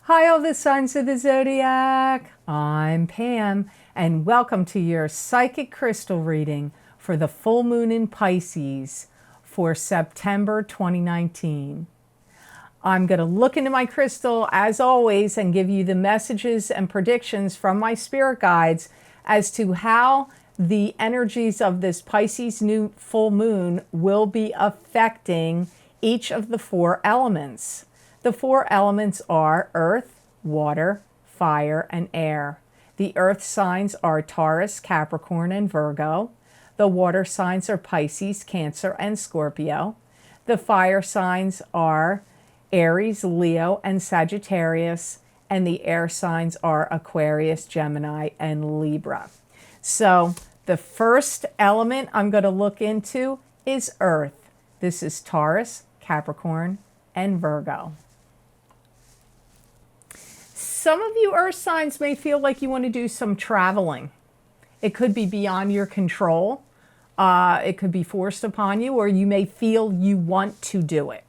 Hi, all the signs of the zodiac. I'm Pam, and welcome to your psychic crystal reading for the full moon in Pisces for September 2019. I'm going to look into my crystal as always and give you the messages and predictions from my spirit guides as to how the energies of this Pisces new full moon will be affecting each of the four elements. The four elements are earth, water, fire, and air. The earth signs are Taurus, Capricorn, and Virgo. The water signs are Pisces, Cancer, and Scorpio. The fire signs are Aries, Leo, and Sagittarius. And the air signs are Aquarius, Gemini, and Libra. So the first element I'm going to look into is earth. This is Taurus, Capricorn, and Virgo. Some of you earth signs may feel like you want to do some traveling. It could be beyond your control. It could be forced upon you, or you may feel you want to do it.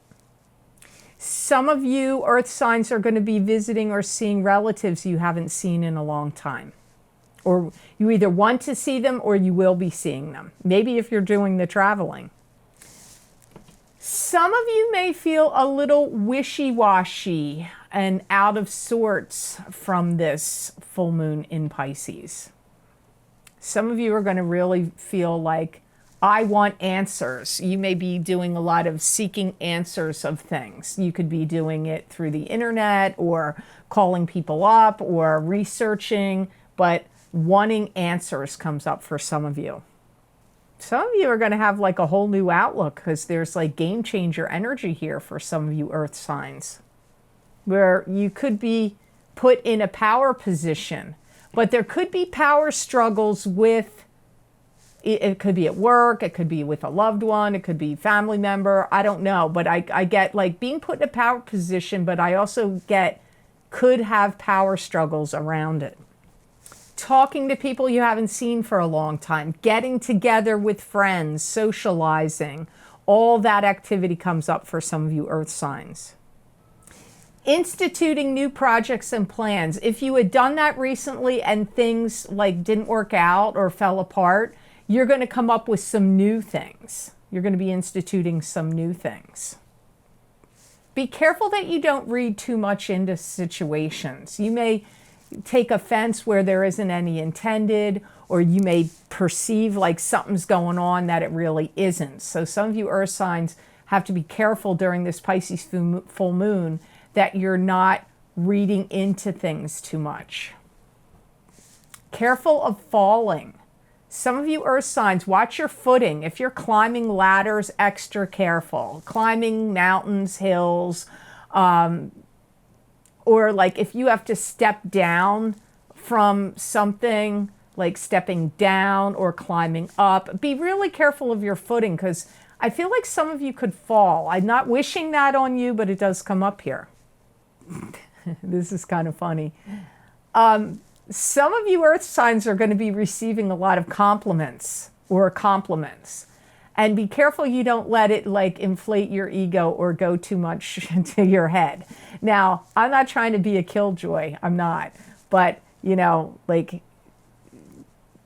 Some of you earth signs are going to be visiting or seeing relatives you haven't seen in a long time. Or you either want to see them or you will be seeing them. Maybe if you're doing the traveling. Some of you may feel a little wishy-washy and out of sorts from this full moon in Pisces. Some of you are going to really feel like, I want answers. You may be doing a lot of seeking answers of things. You could be doing it through the internet or calling people up or researching, but wanting answers comes up for some of you. Some of you are going to have like a whole new outlook because there's like game changer energy here for some of you earth signs, where you could be put in a power position, but there could be power struggles with, it could be at work, it could be with a loved one, it could be a family member, I don't know, but I get like being put in a power position, but I also get could have power struggles around it. Talking to people you haven't seen for a long time, getting together with friends, socializing, all that activity comes up for some of you earth signs. Instituting new projects and plans. If you had done that recently and things like didn't work out or fell apart, you're going to come up with some new things. You're going to be instituting some new things. Be careful that you don't read too much into situations. You may take offense where there isn't any intended, or you may perceive like something's going on that it really isn't. So some of you earth signs have to be careful during this Pisces full moon that you're not reading into things too much. Careful of falling. Some of you earth signs, watch your footing. If you're climbing ladders, extra careful. Climbing mountains, hills, or like if you have to step down from something, like stepping down or climbing up, be really careful of your footing because I feel like some of you could fall. I'm not wishing that on you, but it does come up here. This is kind of funny. Some of you earth signs are going to be receiving a lot of compliments. And be careful you don't let it like inflate your ego or go too much to your head. Now, I'm not trying to be a killjoy. I'm not. But, you know, like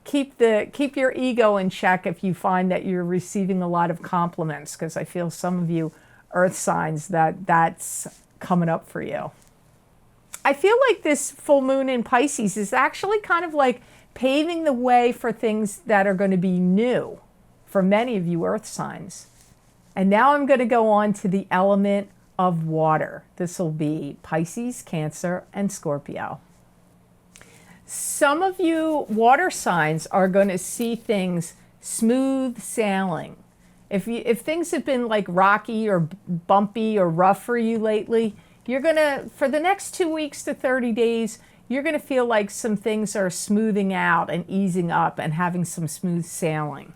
keep your ego in check if you find that you're receiving a lot of compliments, because I feel some of you earth signs that's coming up for you. I feel like this full moon in Pisces is actually kind of like paving the way for things that are going to be new for many of you earth signs. And now I'm going to go on to the element of water. This will be Pisces, Cancer, and Scorpio. Some of you water signs are going to see things smooth sailing. If things have been like rocky or bumpy or rough for you lately, you're going to, for the next 2 weeks to 30 days, you're going to feel like some things are smoothing out and easing up and having some smooth sailing.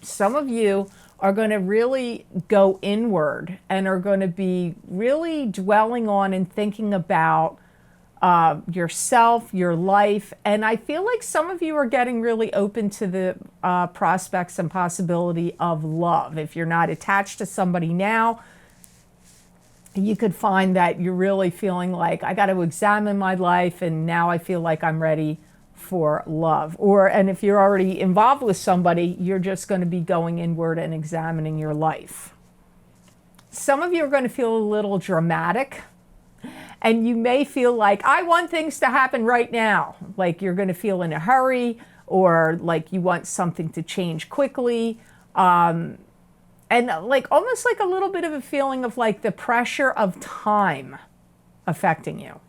Some of you are going to really go inward and are going to be really dwelling on and thinking about yourself, your life. And I feel like some of you are getting really open to the prospects and possibility of love. If you're not attached to somebody now, you could find that you're really feeling like, I got to examine my life, and now I feel like I'm ready for love. And if you're already involved with somebody, you're just going to be going inward and examining your life. Some of you are going to feel a little dramatic, and you may feel like, I want things to happen right now. Like you're going to feel in a hurry, or like you want something to change quickly. And like almost like a little bit of a feeling of like the pressure of time affecting you.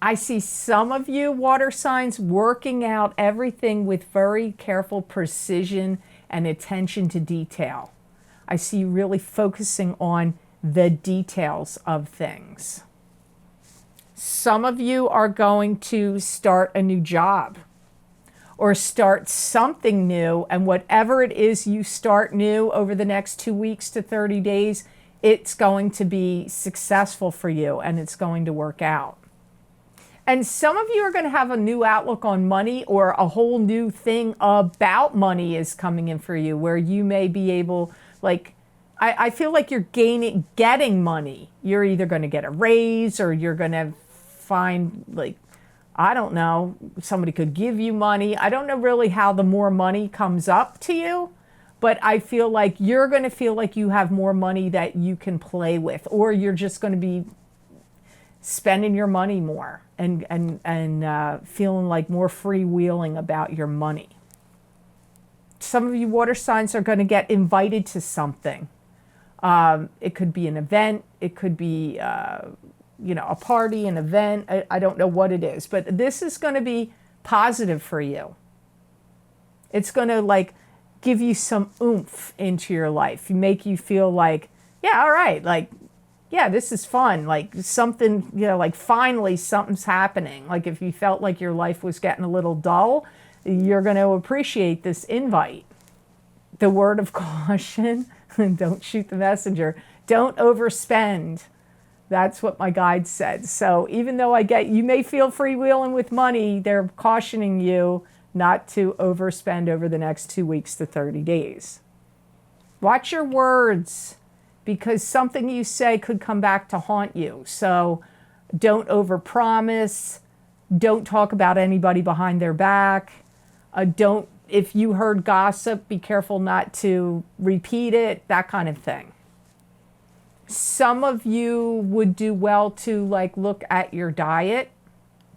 I see some of you water signs working out everything with very careful precision and attention to detail. I see you really focusing on the details of things. Some of you are going to start a new job or start something new, and whatever it is you start new over the next 2 weeks to 30 days, it's going to be successful for you and it's going to work out. And some of you are going to have a new outlook on money, or a whole new thing about money is coming in for you, where you may be able, like, I feel like you're getting money. You're either going to get a raise, or you're going to find, like, I don't know, somebody could give you money. I don't know really how the more money comes up to you, but I feel like you're going to feel like you have more money that you can play with, or you're just going to be spending your money more and feeling like more freewheeling about your money. Some of you water signs are going to get invited to something. It could be an event. It could be a party, an event. I don't know what it is, but this is going to be positive for you. It's going to like give you some oomph into your life, make you feel like, yeah, all right, like, yeah, this is fun. Like something, like finally something's happening. Like if you felt like your life was getting a little dull, you're going to appreciate this invite. The word of caution, don't shoot the messenger. Don't overspend. That's what my guide said. So even though you may feel freewheeling with money, they're cautioning you not to overspend over the next 2 weeks to 30 days. Watch your words, because something you say could come back to haunt you. So don't overpromise. Don't talk about anybody behind their back. If you heard gossip, be careful not to repeat it, that kind of thing. Some of you would do well to look at your diet.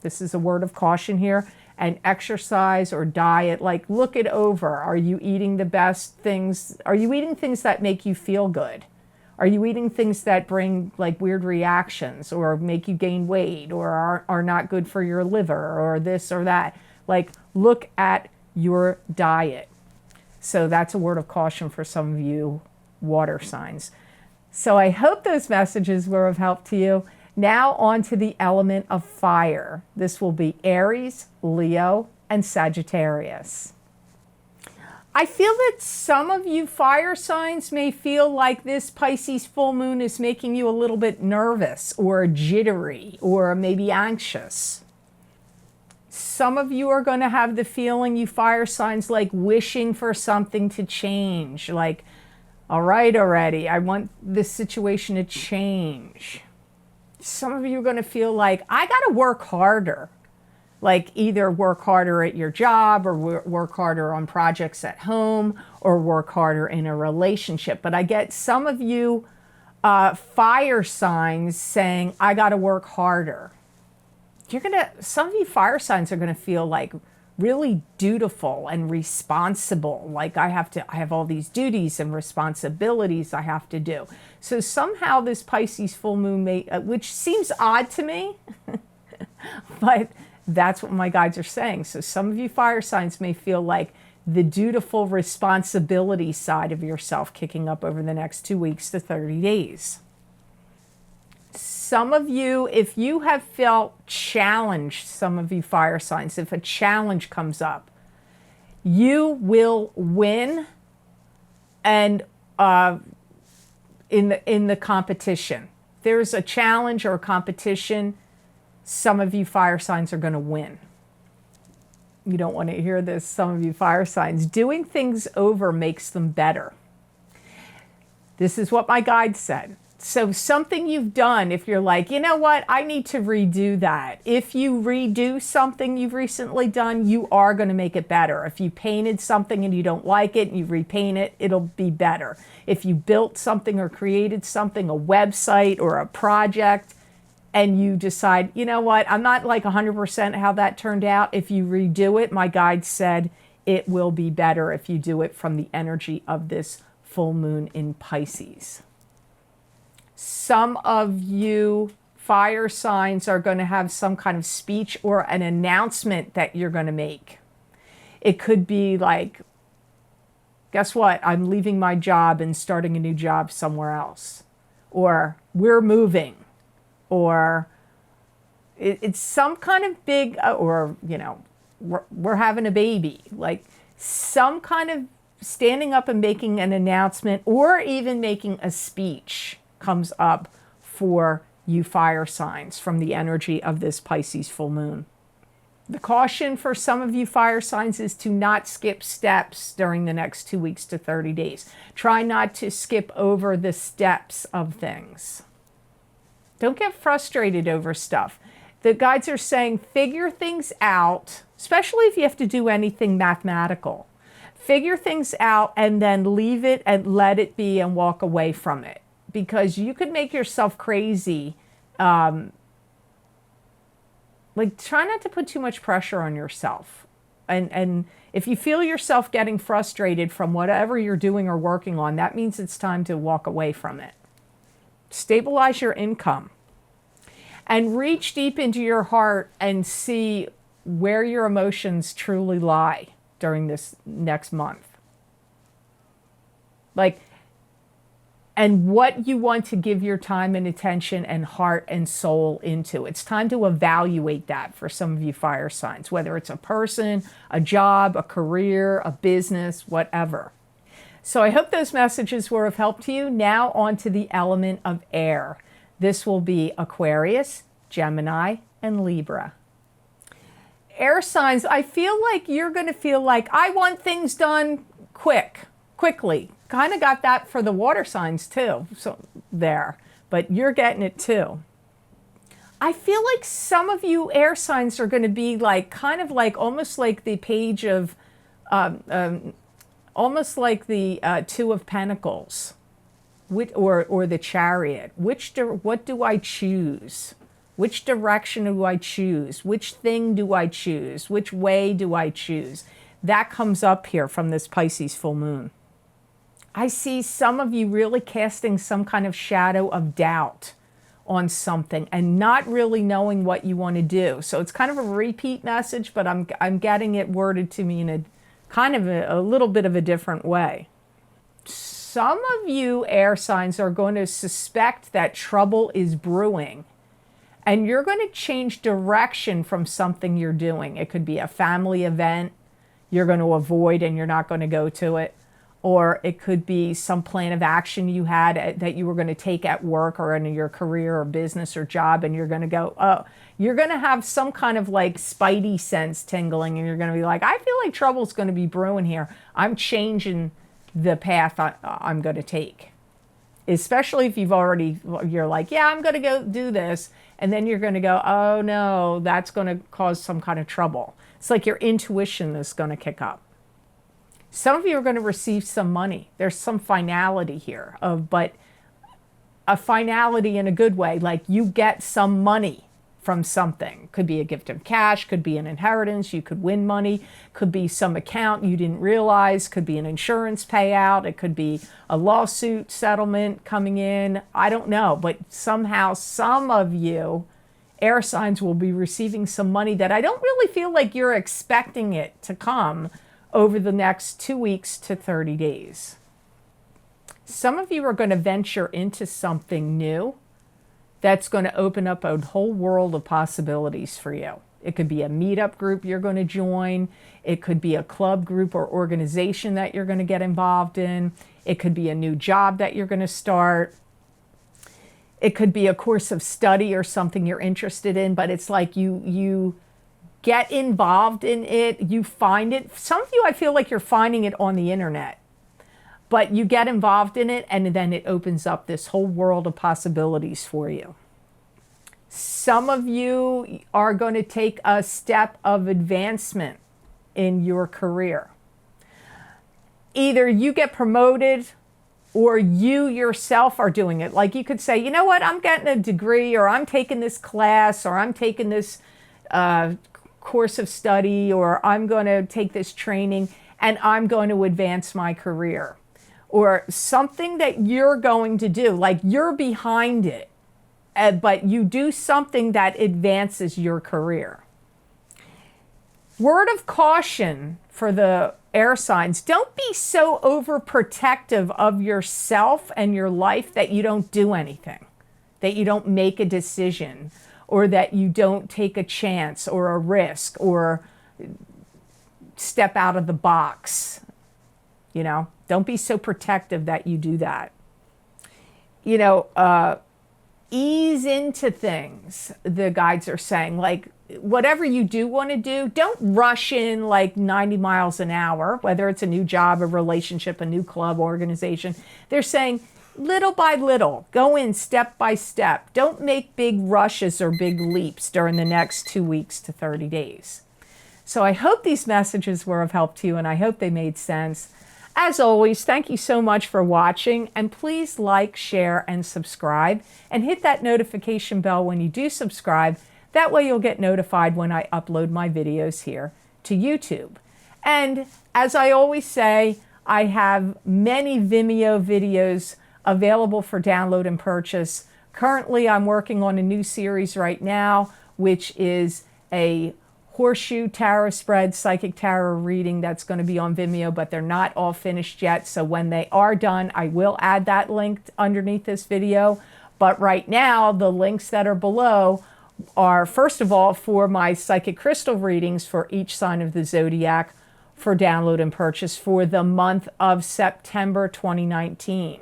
This is a word of caution here. And exercise or diet, look it over. Are you eating the best things? Are you eating things that make you feel good? Are you eating things that bring weird reactions or make you gain weight or are not good for your liver or this or that? Look at your diet. So that's a word of caution for some of you water signs. So I hope those messages were of help to you. Now on to the element of fire. This will be Aries, Leo, and Sagittarius. I feel that some of you fire signs may feel like this Pisces full moon is making you a little bit nervous or jittery or maybe anxious. Some of you are going to have the feeling, you fire signs, wishing for something to change. All right already, I want this situation to change. Some of you are going to feel like, I got to work harder. Either work harder at your job or work harder on projects at home or work harder in a relationship. But I get some of you fire signs saying, I got to work harder. Some of you fire signs are going to feel really dutiful and responsible. I have all these duties and responsibilities I have to do. So somehow this Pisces full moon which seems odd to me, but that's what my guides are saying. So some of you fire signs may feel like the dutiful responsibility side of yourself kicking up over the next 2 weeks to 30 days. Some of you, if you have felt challenged, some of you fire signs, if a challenge comes up, you will win and in the competition. There's a challenge or a competition, some of you fire signs are going to win. You don't want to hear this, some of you fire signs. Doing things over makes them better. This is what my guide said. So something you've done, if you're like, you know what, I need to redo that. If you redo something you've recently done, you are going to make it better. If you painted something and you don't like it and you repaint it, it'll be better. If you built something or created something, a website or a project, and you decide, you know what, I'm not like 100% how that turned out. If you redo it, my guide said it will be better if you do it from the energy of this full moon in Pisces. Some of you fire signs are going to have some kind of speech or an announcement that you're going to make. It could be like, guess what? I'm leaving my job and starting a new job somewhere else. Or we're moving. Or it's some kind of big, or, you know, we're having a baby. Like some kind of standing up and making an announcement or even making a speech comes up for you fire signs from the energy of this Pisces full moon. The caution for some of you fire signs is to not skip steps during the next 2 weeks to 30 days. Try not to skip over the steps of things. Don't get frustrated over stuff. The guides are saying figure things out, especially if you have to do anything mathematical. Figure things out and then leave it and let it be and walk away from it. Because you could make yourself crazy. Like, try not to put too much pressure on yourself. And if you feel yourself getting frustrated from whatever you're doing or working on, that means it's time to walk away from it. Stabilize your income. And reach deep into your heart and see where your emotions truly lie during this next month. Like, and what you want to give your time and attention and heart and soul into. It's time to evaluate that for some of you fire signs, whether it's a person, a job, a career, a business, whatever. So I hope those messages were of help to you. Now on to the element of air. This will be Aquarius, Gemini, and Libra. Air signs, I feel like you're going to feel like, I want things done quickly. Kind of got that for the water signs too, so there, but you're getting it too. I feel like some of you air signs are going to be like, kind of like, almost like the page of, almost like the Two of Pentacles, or the Chariot. What do I choose? Which direction do I choose? Which thing do I choose? Which way do I choose? That comes up here from this Pisces full moon. I see some of you really casting some kind of shadow of doubt on something and not really knowing what you want to do. So it's kind of a repeat message, but I'm getting it worded to me in a kind of a little bit of a different way. Some of you air signs are going to suspect that trouble is brewing, and you're going to change direction from something you're doing. It could be a family event you're going to avoid and you're not going to go to it. Or it could be some plan of action you had that you were going to take at work or in your career or business or job, and you're going to go, oh, you're going to have some kind of like spidey sense tingling, and you're going to be like, I feel like trouble's going to be brewing here. I'm changing the path I'm going to take. Especially if you're like, yeah, I'm going to go do this. And then you're going to go, oh no, that's going to cause some kind of trouble. It's like your intuition is going to kick up. Some of you are going to receive some money. There's some finality here, but a finality in a good way, like you get some money from something. Could be a gift of cash, could be an inheritance, you could win money, could be some account you didn't realize, could be an insurance payout, it could be a lawsuit settlement coming in. I don't know, but somehow some of you air signs will be receiving some money that I don't really feel like you're expecting it to come over the next 2 weeks to 30 days. Some of you are going to venture into something new that's going to open up a whole world of possibilities for you. It could be a meetup group you're going to join. It could be a club group or organization that you're going to get involved in. It could be a new job that you're going to start. It could be a course of study or something you're interested in, but it's like you get involved in it, you find it. Some of you, I feel like you're finding it on the internet. but you get involved in it, and then it opens up this whole world of possibilities for you. Some of you are going to take a step of advancement in your career. Either you get promoted or you yourself are doing it. Like you could say, you know what, I'm getting a degree, or I'm taking this class, or I'm taking this course of study, or I'm going to take this training, and I'm going to advance my career. Or something that you're going to do, like you're behind it, but you do something that advances your career. Word of caution for the air signs: don't be so overprotective of yourself and your life that you don't do anything, that you don't make a decision, or that you don't take a chance or a risk or step out of the box. You know, don't be so protective that you do that. You know, ease into things, the guides are saying. Like, whatever you do want to do, don't rush in like 90 miles an hour, whether it's a new job, a relationship, a new club, organization. They're saying little by little, go in step by step. Don't make big rushes or big leaps during the next 2 weeks to 30 days. So I hope these messages were of help to you, and I hope they made sense. As always, thank you so much for watching, and please like, share, and subscribe, and hit that notification bell when you do subscribe. That way you'll get notified when I upload my videos here to YouTube. And as I always say, I have many Vimeo videos available for download and purchase. Currently, I'm working on a new series right now, which is a horseshoe tarot spread, psychic tarot reading that's going to be on Vimeo, but they're not all finished yet. So when they are done, I will add that link underneath this video. But right now, the links that are below are, first of all, for my psychic crystal readings for each sign of the zodiac for download and purchase for the month of September 2019.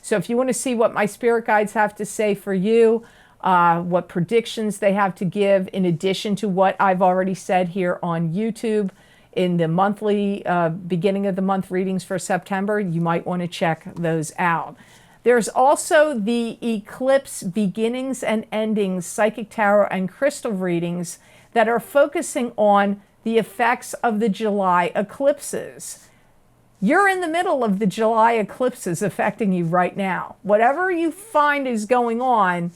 So if you want to see what my spirit guides have to say for you, what predictions they have to give, in addition to what I've already said here on YouTube in the monthly beginning of the month readings for September, you might want to check those out. There's also the eclipse beginnings and endings psychic tarot and crystal readings that are focusing on the effects of the July eclipses. You're in the middle of the July eclipses affecting you right now. Whatever you find is going on,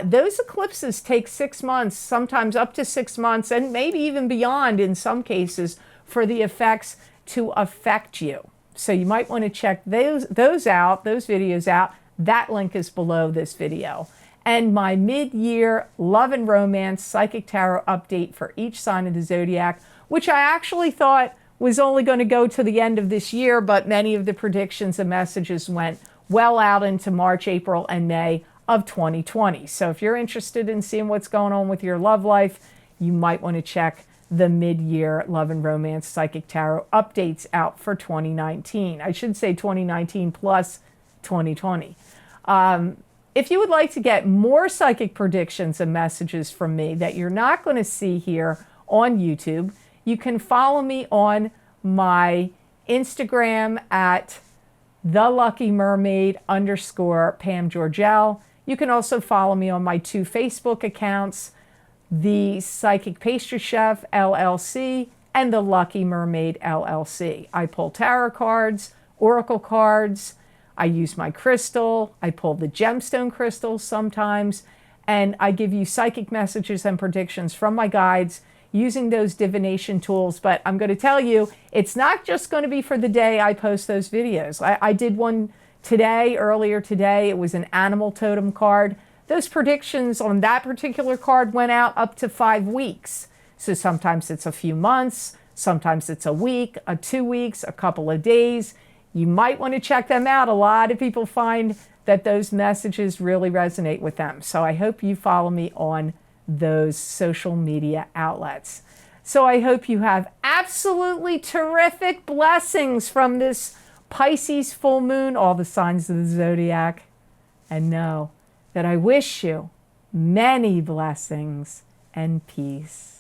those eclipses take 6 months, sometimes up to 6 months, and maybe even beyond in some cases, for the effects to affect you. So you might want to check those videos out. That link is below this video. And my mid-year love and romance psychic tarot update for each sign of the zodiac, which I actually thought was only going to go to the end of this year, but many of the predictions and messages went well out into March, April, and May of 2020. So if you're interested in seeing what's going on with your love life, you might want to check the mid-year love and romance psychic tarot updates out for 2019. I should say 2019 plus 2020. If you would like to get more psychic predictions and messages from me that you're not going to see here on YouTube, you can follow me on my Instagram at @theluckymermaid_Pam Georgel. You can also follow me on my 2 Facebook accounts, The Psychic Pastry Chef LLC and The Lucky Mermaid LLC. I pull tarot cards, oracle cards, I use my crystal, I pull the gemstone crystals sometimes, and I give you psychic messages and predictions from my guides using those divination tools. But I'm going to tell you, it's not just going to be for the day I post those videos. I did one today, earlier today. It was an animal totem card. Those predictions on that particular card went out up to 5 weeks. So sometimes it's a few months, sometimes it's a week, 2 weeks, a couple of days. You might want to check them out. A lot of people find that those messages really resonate with them. So I hope you follow me on those social media outlets. So I hope you have absolutely terrific blessings from this Pisces full moon, all the signs of the zodiac, and know that I wish you many blessings and peace.